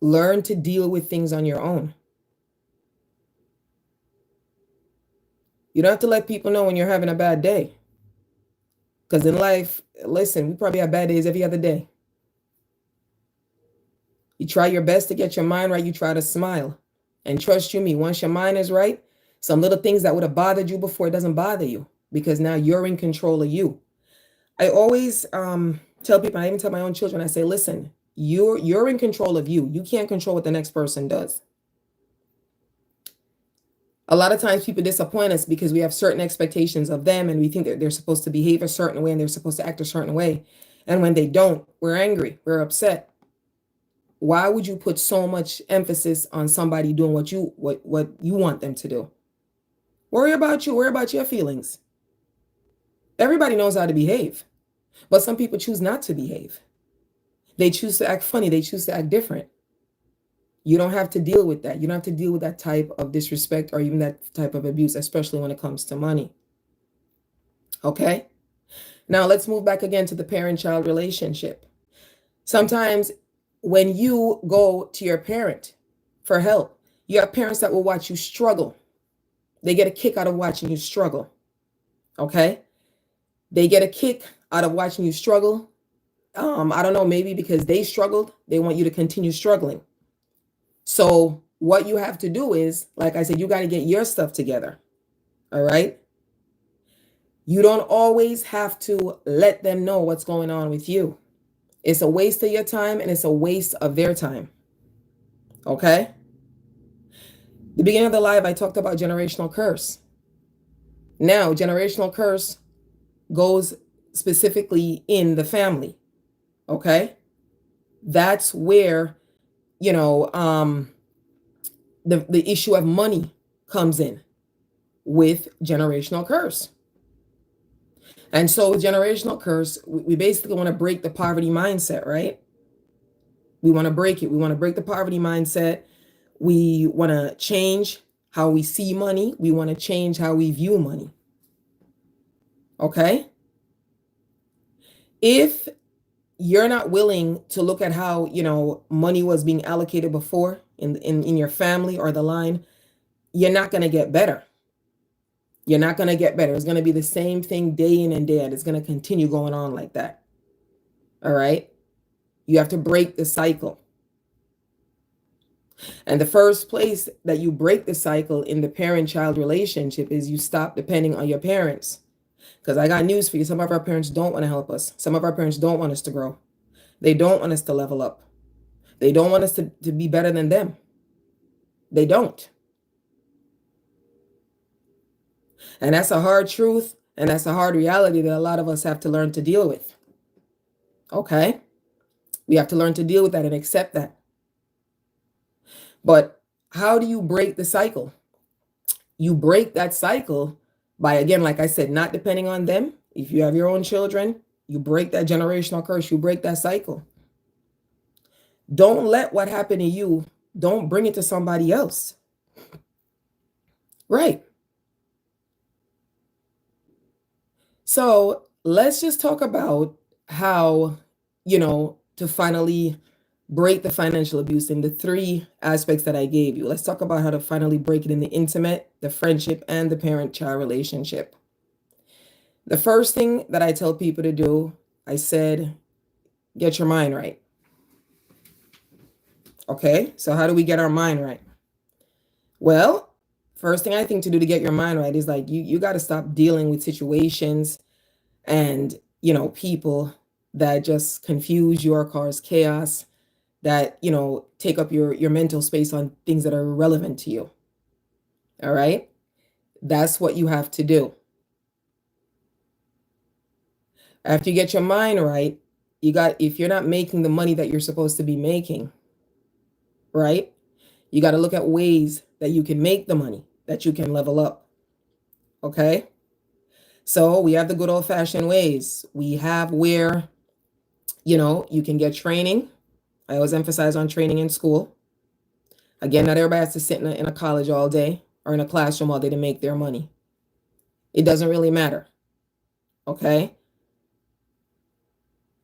Learn to deal with things on your own. You don't have to let people know when you're having a bad day. Because in life, listen, we probably have bad days every other day. You try your best to get your mind right. You try to smile. And trust you me, once your mind is right, some little things that would have bothered you before, it doesn't bother you. Because now you're in control of you. I always tell people, I even tell my own children, I say, listen, you're in control of you. You can't control what the next person does. A lot of times people disappoint us because we have certain expectations of them and we think that they're supposed to behave a certain way and they're supposed to act a certain way. And when they don't, we're angry, we're upset. Why would you put so much emphasis on somebody doing what you want them to do? Worry about you, worry about your feelings. Everybody knows how to behave, but some people choose not to behave. They choose to act funny, they choose to act different. You don't have to deal with that. You don't have to deal with that type of disrespect or even that type of abuse, especially when it comes to money. Okay? Now let's move back again to the parent-child relationship. Sometimes when you go to your parent for help, you have parents that will watch you struggle. They get a kick out of watching you struggle. Okay? They get a kick out of watching you struggle. I don't know, maybe because they struggled, they want you to continue struggling. So what you have to do is, like I said, you got to get your stuff together. All right? You don't always have to let them know what's going on with you. It's a waste of your time and it's a waste of their time. Okay? The beginning of the live, I talked about generational curse. Now, generational curse goes specifically in the family. Okay? That's where, you know, the issue of money comes in with generational curse. And so with generational curse, we basically want to break the poverty mindset, right? We want to break it. We want to break the poverty mindset. We want to change how we see money. We want to change how we view money. Okay? If you're not willing to look at how, you know, money was being allocated before in your family or the line, you're not going to get better. You're not going to get better. It's going to be the same thing day in and day out. It's going to continue going on like that. All right? You have to break the cycle. And the first place that you break the cycle in the parent-child relationship is you stop depending on your parents. Because I got news for you. Some of our parents don't want to help us. Some of our parents don't want us to grow. They don't want us to level up. They don't want us to be better than them. They don't. And that's a hard truth. And that's a hard reality that a lot of us have to learn to deal with. Okay? We have to learn to deal with that and accept that. But how do you break the cycle? You break that cycle by, again, like I said, not depending on them. If you have your own children, you break that generational curse. You break that cycle. Don't let what happened to you, don't bring it to somebody else. Right. So let's just talk about how, you know, to finally break the financial abuse in the 3 aspects that I gave you. Let's talk about how to finally break it in the intimate, the friendship, and the parent-child relationship. The first thing that I tell people to do, I said, get your mind right. Okay, so how do we get our mind right? Well, first thing I think to do to get your mind right is like you got to stop dealing with situations and, you know, people that just confuse you or cause chaos, that, you know, take up your mental space on things that are irrelevant to you. All right? That's what you have to do. After you get your mind right, if you're not making the money that you're supposed to be making, right? You got to look at ways that you can make the money, that you can level up. Okay? So we have the good old-fashioned ways. We have where, you know, you can get training. I always emphasize on training in school. Again, not everybody has to sit in a college all day or in a classroom all day to make their money. It doesn't really matter. Okay?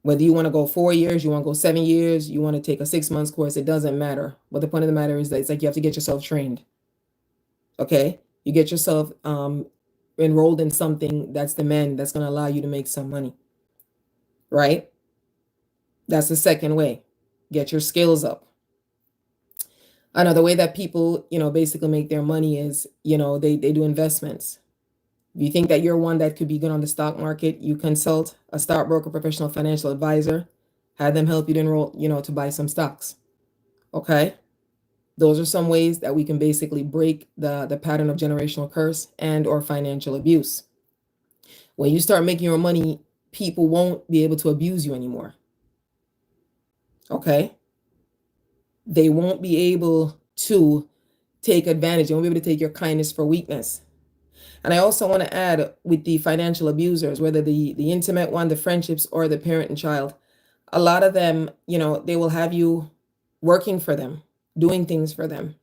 Whether you want to go 4 years, you want to go 7 years, you want to take a 6 months course, it doesn't matter. But the point of the matter is that it's like you have to get yourself trained. Okay? You get yourself enrolled in something that's demanding, that's going to allow you to make some money. Right? That's the second way. Get your skills up. Another way that people, you know, basically make their money is, you know, they do investments. If you think that you're one that could be good on the stock market, you consult a stockbroker, professional financial advisor, have them help you to enroll, you know, to buy some stocks. Okay? Those are some ways that we can basically break the pattern of generational curse and or financial abuse. When you start making your money, people won't be able to abuse you anymore. Okay? They won't be able to take advantage. They won't be able to take your kindness for weakness. And I also want to add with the financial abusers, whether the intimate one, the friendships, or the parent and child, a lot of them, you know, they will have you working for them, doing things for them.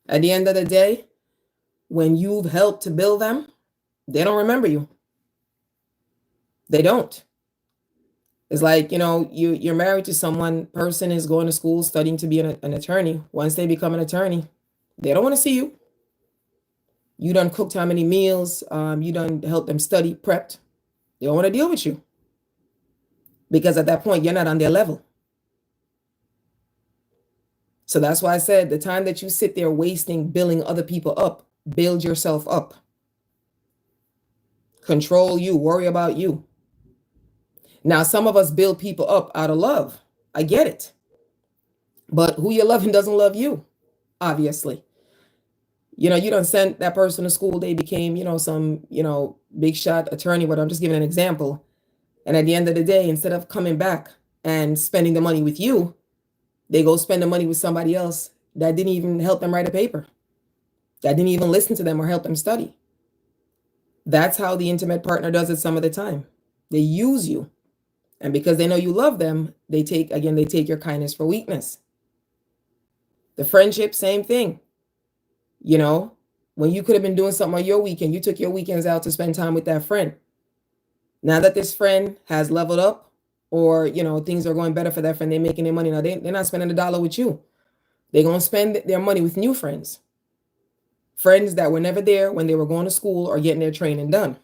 At the end of the day, when you've helped to build them, they don't remember you. They don't. It's like, you're married to someone, person is going to school, studying to be an attorney. Once they become an attorney, they don't want to see you. You done cooked how many meals, you done helped them study, prepped. They don't want to deal with you. Because at that point, you're not on their level. So that's why I said the time that you sit there wasting building other people up, build yourself up. Control you, worry about you. Now, some of us build people up out of love. I get it. But who you're loving doesn't love you, obviously. You don't send that person to school, they became, some, big shot attorney, but I'm just giving an example. And at the end of the day, instead of coming back and spending the money with you, they go spend the money with somebody else that didn't even help them write a paper, that didn't even listen to them or help them study. That's how the intimate partner does it some of the time. They use you. And because they know you love them, they take your kindness for weakness. The friendship, same thing. When you could have been doing something on your weekend, you took your weekends out to spend time with that friend. Now that this friend has leveled up, or, things are going better for that friend, they're making their money. Now they're not spending $1 with you. They're going to spend their money with new friends. Friends that were never there when they were going to school or getting their training done.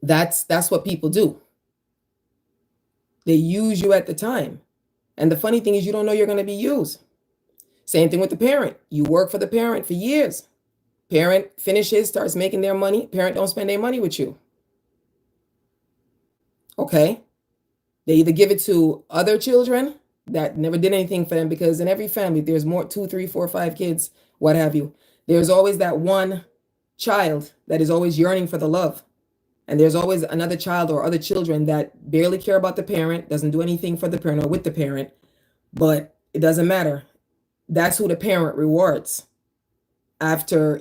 That's what people do. They use you at the time. And the funny thing is, you don't know you're going to be used. Same thing with the parent. You work for the parent for years. Parent finishes, starts making their money. Parent don't spend their money with you. Okay? They either give it to other children that never did anything for them, because in every family, there's more, 2, 3, 4, 5 kids, what have you. There's always that one child that is always yearning for the love. And there's always another child or other children that barely care about the parent, doesn't do anything for the parent or with the parent, but it doesn't matter. That's who the parent rewards after,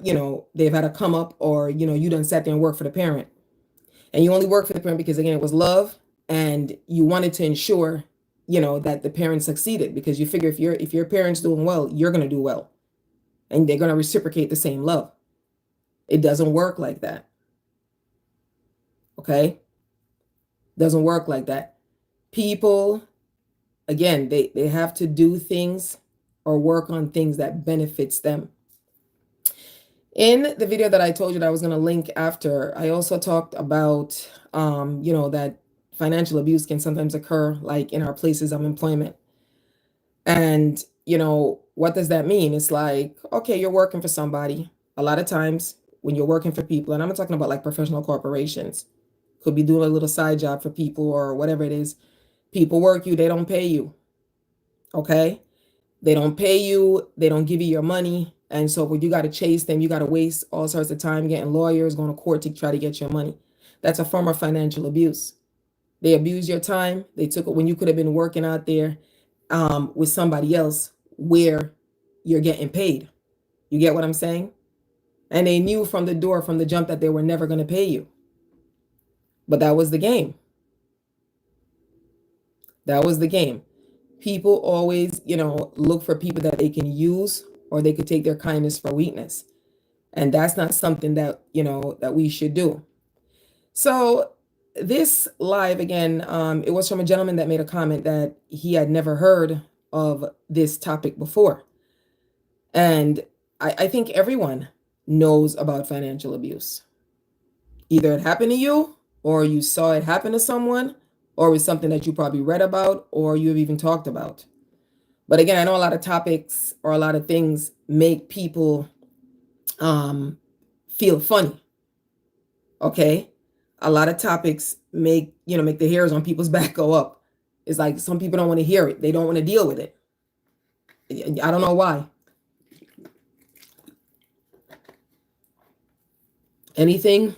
they've had a come up, or, you done sat there and worked for the parent. And you only work for the parent because, again, it was love, and you wanted to ensure, that the parent succeeded, because you figure if your parent's doing well, you're going to do well. And they're going to reciprocate the same love. It doesn't work like that. Okay? Doesn't work like that. People, again, they have to do things or work on things that benefits them. In the video that I told you that I was going to link after, I also talked about, that financial abuse can sometimes occur, like in our places of employment. And, what does that mean? It's like, okay, you're working for somebody. A lot of times when you're working for people, and I'm not talking about like professional corporations, could be doing a little side job for people or whatever it is. People work you, they don't pay you. Okay? They don't pay you, they don't give you your money. And so when you got to chase them, you got to waste all sorts of time getting lawyers, going to court to try to get your money. That's a form of financial abuse. They abuse your time. They took it when you could have been working out there with somebody else where you're getting paid. You get what I'm saying? And they knew from the door, from the jump, that they were never going to pay you. But that was the game. That was the game. People always, look for people that they can use, or they could take their kindness for weakness. And that's not something that, that we should do. So this live, again, it was from a gentleman that made a comment that he had never heard of this topic before. And I think everyone knows about financial abuse. Either it happened to you, or you saw it happen to someone, or it was something that you probably read about, or you have even talked about. But again, I know a lot of topics or a lot of things make people feel funny. Okay? A lot of topics make the hairs on people's back go up. It's like some people don't want to hear it. They don't want to deal with it. I don't know why. Anything,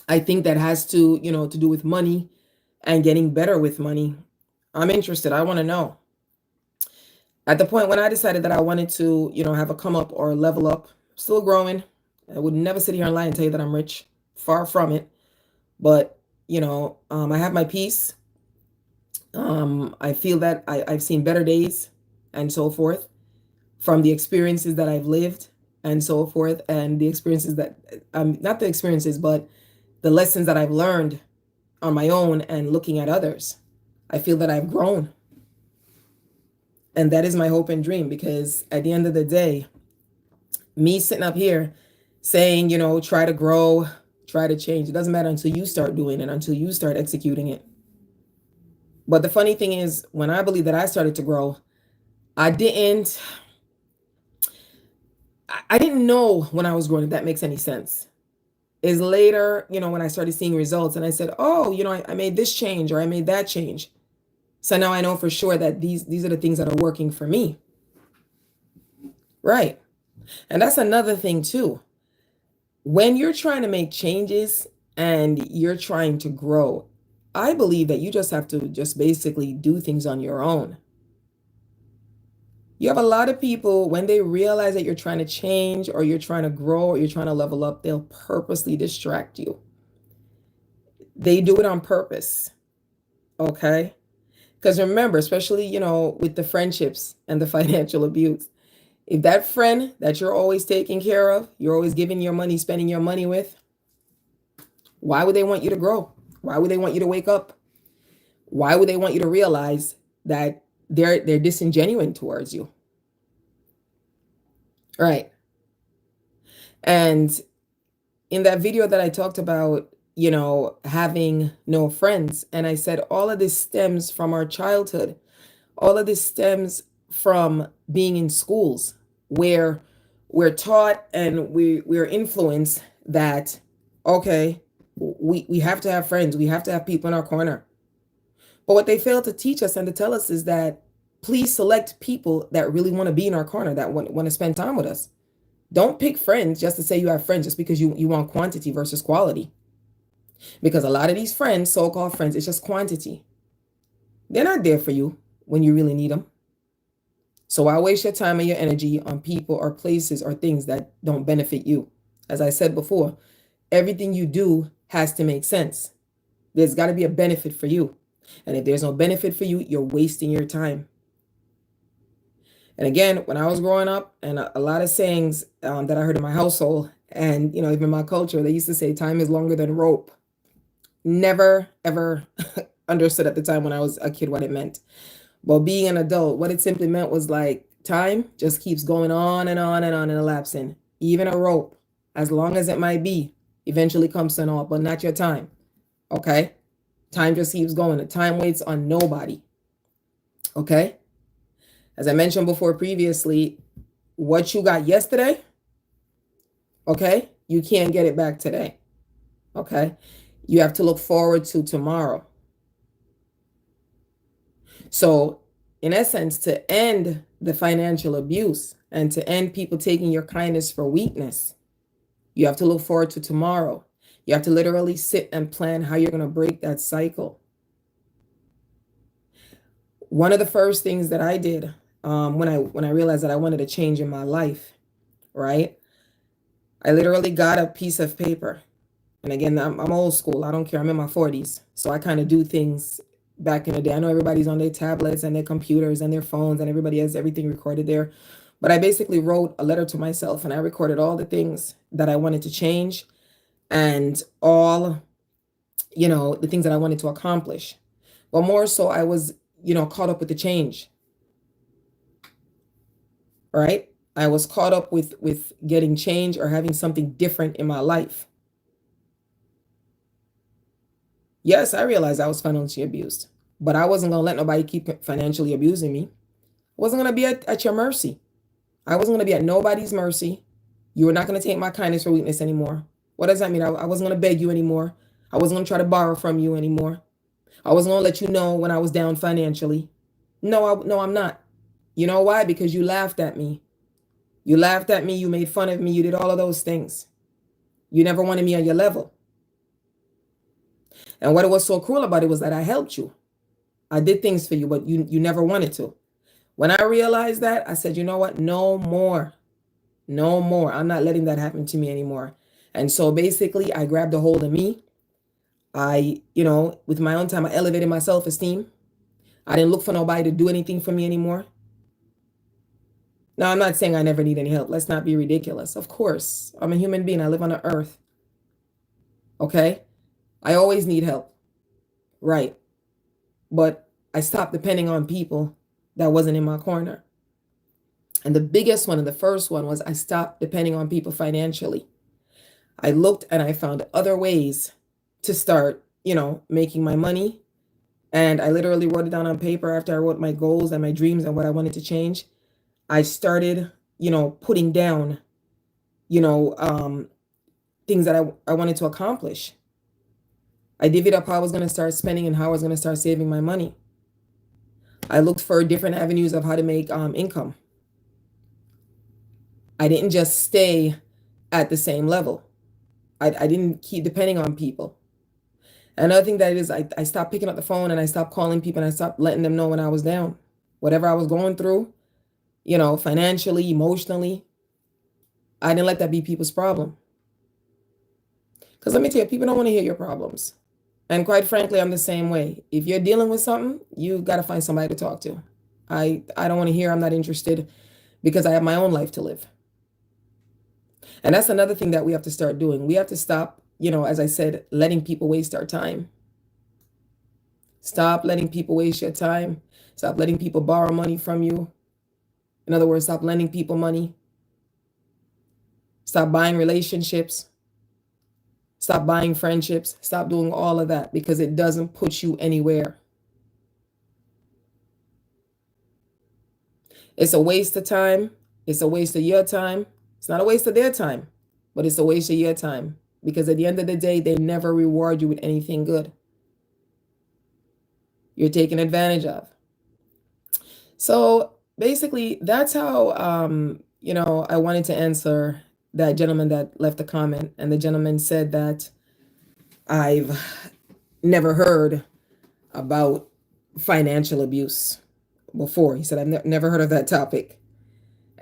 I think, that has to, to do with money and getting better with money, I'm interested. I want to know. At the point when I decided that I wanted to, have a come up or level up, still growing. I would never sit here and lie and tell you that I'm rich. Far from it. But, I have my peace. I feel that I've seen better days and so forth from the experiences that I've lived and so forth, and the experiences that, not the experiences, but the lessons that I've learned on my own and looking at others. I feel that I've grown. And that is my hope and dream, because at the end of the day, me sitting up here saying, try to grow, try to change, it doesn't matter until you start doing it, until you start executing it. But the funny thing is, when I believe that I started to grow, I didn't know when I was growing, if that makes any sense. Is later, when I started seeing results and I said, oh, I made this change, or I made that change. So now I know for sure that these are the things that are working for me. Right. And that's another thing too. When you're trying to make changes and you're trying to grow, I believe that you just have to just basically do things on your own. You have a lot of people, when they realize that you're trying to change or you're trying to grow or you're trying to level up, they'll purposely distract you. They do it on purpose. Okay? Because remember, especially, with the friendships and the financial abuse, if that friend that you're always taking care of, you're always giving your money, spending your money with, why would they want you to grow? Why would they want you to wake up? Why would they want you to realize that they're disingenuine towards you? Right. And in that video that I talked about, having no friends, and I said all of this stems from our childhood. All of this stems from being in schools where we're taught and we're influenced that, okay, we have to have friends, we have to have people in our corner. But what they fail to teach us and to tell us is that please select people that really want to be in our corner, that want to spend time with us. Don't pick friends just to say you have friends just because you want quantity versus quality. Because a lot of these friends, so-called friends, it's just quantity. They're not there for you when you really need them. So why waste your time and your energy on people or places or things that don't benefit you? As I said before, everything you do has to make sense. There's got to be a benefit for you. And if there's no benefit for you, you're wasting your time. And again, when I was growing up, and a lot of sayings that I heard in my household and, even my culture, they used to say time is longer than rope. Never, ever understood at the time when I was a kid what it meant. But being an adult, what it simply meant was like time just keeps going on and on and on and elapsing. Even a rope, as long as it might be, eventually comes to an halt, but not your time. Okay? Time just keeps going. The time waits on nobody. Okay? As I mentioned before previously, what you got yesterday, okay, you can't get it back today. Okay? You have to look forward to tomorrow. So, in essence, to end the financial abuse and to end people taking your kindness for weakness, you have to look forward to tomorrow. You have to literally sit and plan how you're going to break that cycle. One of the first things that I did when I realized that I wanted a change in my life, right? I literally got a piece of paper. And again, I'm old school. I don't care. I'm in my 40s. So I kind of do things back in the day. I know everybody's on their tablets and their computers and their phones and everybody has everything recorded there. But I basically wrote a letter to myself and I recorded all the things that I wanted to change and all, the things that I wanted to accomplish. But more so, I was, caught up with the change. Right? I was caught up with getting change or having something different in my life. Yes, I realized I was financially abused, but I wasn't going to let nobody keep financially abusing me. I wasn't going to be at your mercy. I wasn't going to be at nobody's mercy. You were not going to take my kindness for weakness anymore. What does that mean? I wasn't going to beg you anymore. I wasn't going to try to borrow from you anymore. I wasn't going to let you know when I was down financially. No, I'm not. You know why? Because you laughed at me. You laughed at me. You made fun of me. You did all of those things. You never wanted me on your level. And what was so cruel about it was that I helped you. I did things for you, but you never wanted to. When I realized that, I said, you know what? No more. No more. I'm not letting that happen to me anymore. And so basically, I grabbed a hold of me. I, with my own time, I elevated my self-esteem. I didn't look for nobody to do anything for me anymore. Now, I'm not saying I never need any help. Let's not be ridiculous. Of course, I'm a human being. I live on the earth. Okay? I always need help. right. But I stopped depending on people that wasn't in my corner. And the biggest one and the first one was I stopped depending on people financially. I looked and I found other ways to start, making my money. And I literally wrote it down on paper after I wrote my goals and my dreams and what I wanted to change. I started, putting down, you know, um, things that I wanted to accomplish. I divvied up how I was going to start spending and how I was going to start saving my money. I looked for different avenues of how to make income. I didn't just stay at the same level. I didn't keep depending on people. Another thing that is, I stopped picking up the phone and I stopped calling people and I stopped letting them know when I was down. Whatever I was going through, financially, emotionally, I didn't let that be people's problem. Because let me tell you, people don't want to hear your problems. And quite frankly, I'm the same way. If you're dealing with something, you got to find somebody to talk to. I don't want to hear I'm not interested because I have my own life to live. And that's another thing that we have to start doing. We have to stop, as I said, letting people waste our time. Stop letting people waste your time. Stop letting people borrow money from you. In other words, stop lending people money. Stop buying relationships. Stop buying friendships. Stop doing all of that because it doesn't put you anywhere. It's a waste of time. It's a waste of your time. It's not a waste of their time, but it's a waste of your time because at the end of the day, they never reward you with anything good. You're taken advantage of. So basically, that's how, I wanted to answer that gentleman that left a comment. And the gentleman said that I've never heard about financial abuse before. He said, I've never heard of that topic.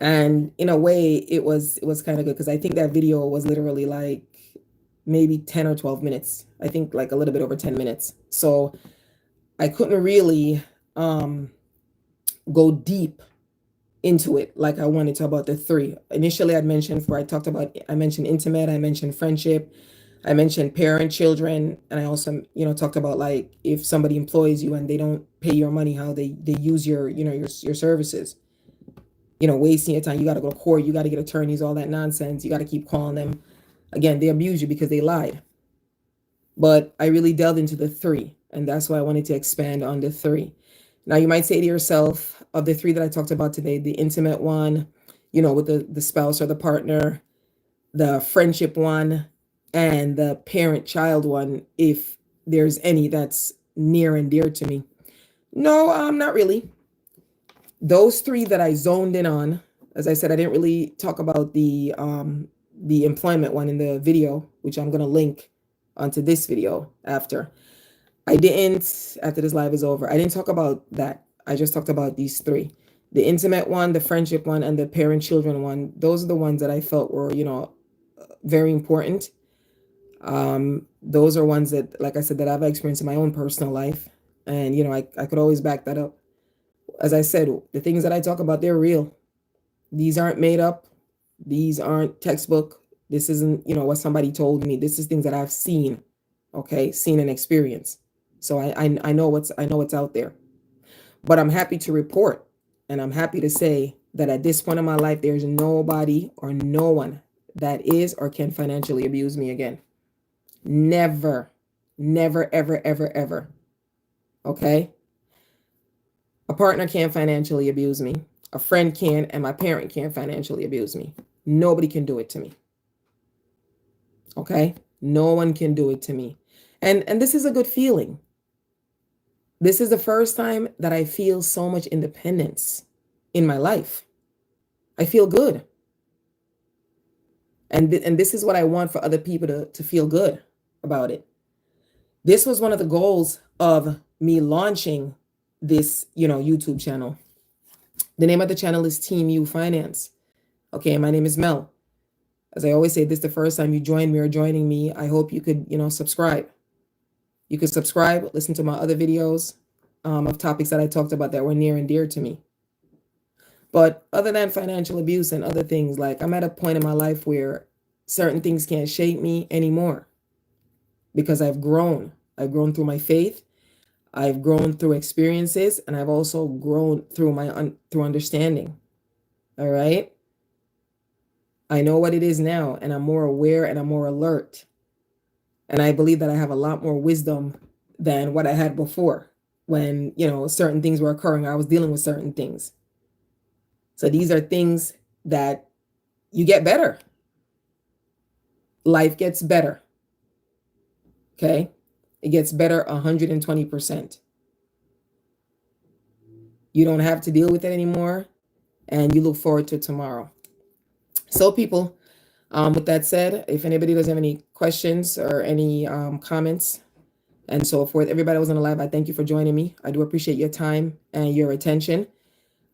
And in a way, it was kind of good because I think that video was literally like maybe 10 or 12 minutes. I think like a little bit over 10 minutes. So I couldn't really go deep into it like I wanted to about the three. Initially, I mentioned intimate, I mentioned friendship, I mentioned parent, children, and I also, talked about like if somebody employs you and they don't pay your money, how they use your, your services. Wasting your time. You got to go to court. You got to get attorneys, all that nonsense. You got to keep calling them. Again, they abuse you because they lied. But I really delved into the three, and that's why I wanted to expand on the three. Now, you might say to yourself, of the three that I talked about today, the intimate one, with the spouse or the partner, the friendship one, and the parent-child one, if there's any that's near and dear to me. No, not really. Those three that I zoned in on, as I said, I didn't really talk about the employment one in the video, which I'm going to link onto this video after. After this live is over, I didn't talk about that. I just talked about these three. The intimate one, the friendship one, and the parent-children one. Those are the ones that I felt were, very important. Those are ones that, like I said, that I've experienced in my own personal life. And, I could always back that up. As I said, the things that I talk about, they're real. These aren't made up. These aren't textbook. This isn't, what somebody told me. This is things that I've seen, seen and experienced. So I know what's out there. But I'm happy to report, and I'm happy to say that at this point in my life, there's nobody or no one that is or can financially abuse me again. Never, never, ever, ever, ever. Okay? A partner can't financially abuse me. A friend can, and my parent can't financially abuse me. Nobody can do it to me. Okay? No one can do it to me. And this is a good feeling. This is the first time that I feel so much independence in my life. I feel good. And this is what I want for other people to feel good about it. This was one of the goals of me launching this, YouTube channel. The name of the channel is Team You Finance. Okay, my name is Mel. As I always say, this is the first time you join me or joining me. I hope you could, subscribe. You could subscribe, listen to my other videos of topics that I talked about that were near and dear to me. But other than financial abuse and other things, like I'm at a point in my life where certain things can't shake me anymore because I've grown. I've grown through my faith. I've grown through experiences, and I've also grown through through understanding. All right. I know what it is now, and I'm more aware and I'm more alert. And I believe that I have a lot more wisdom than what I had before when, certain things were occurring. I was dealing with certain things. So these are things that you get better. Life gets better. Okay. It gets better 120%. You don't have to deal with it anymore, and you look forward to tomorrow. So, people, with that said, if anybody does have any questions or any comments and so forth, everybody that was on the live, I thank you for joining me. I do appreciate your time and your attention.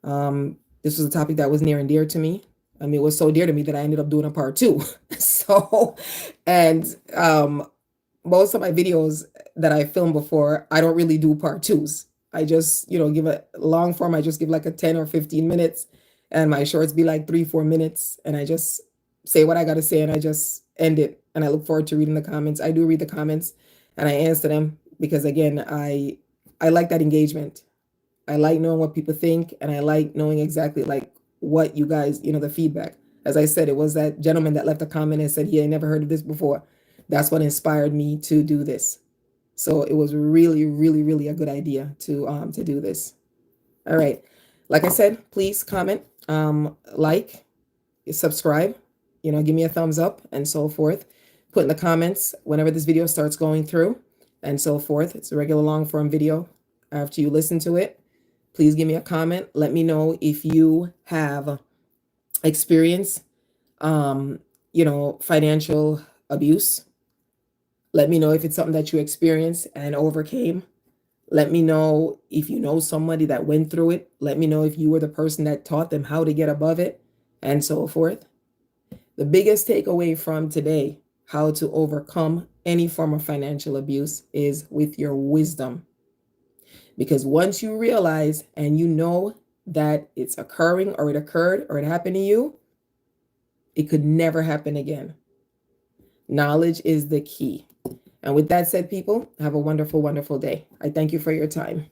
This was a topic that was near and dear to me. I mean, it was so dear to me that I ended up doing a part 2. So, and most of my videos that I filmed before, I don't really do part 2s. I just, give a long form. I just give like a 10 or 15 minutes, and my shorts be like 3-4 minutes, and I just say what I got to say, and I just end it. And I look forward to reading the comments. I do read the comments, and I answer them because, again, I like that engagement. I like knowing what people think, and I like knowing exactly like what you guys, the feedback. As I said, it was that gentleman that left a comment and said he had never heard of this before. That's what inspired me to do this. So it was really, really, really a good idea to do this. All right. Like I said, please comment, like, subscribe, give me a thumbs up and so forth. Put in the comments whenever this video starts going through and so forth. It's a regular long form video. After you listen to it, please give me a comment. Let me know if you have experienced, financial abuse. Let me know if it's something that you experienced and overcame. Let me know if you know somebody that went through it. Let me know if you were the person that taught them how to get above it and so forth. The biggest takeaway from today, how to overcome any form of financial abuse, is with your wisdom. Because once you realize and you know that it's occurring or it occurred or it happened to you, it could never happen again. Knowledge is the key. And with that said, people, have a wonderful, wonderful day. I thank you for your time.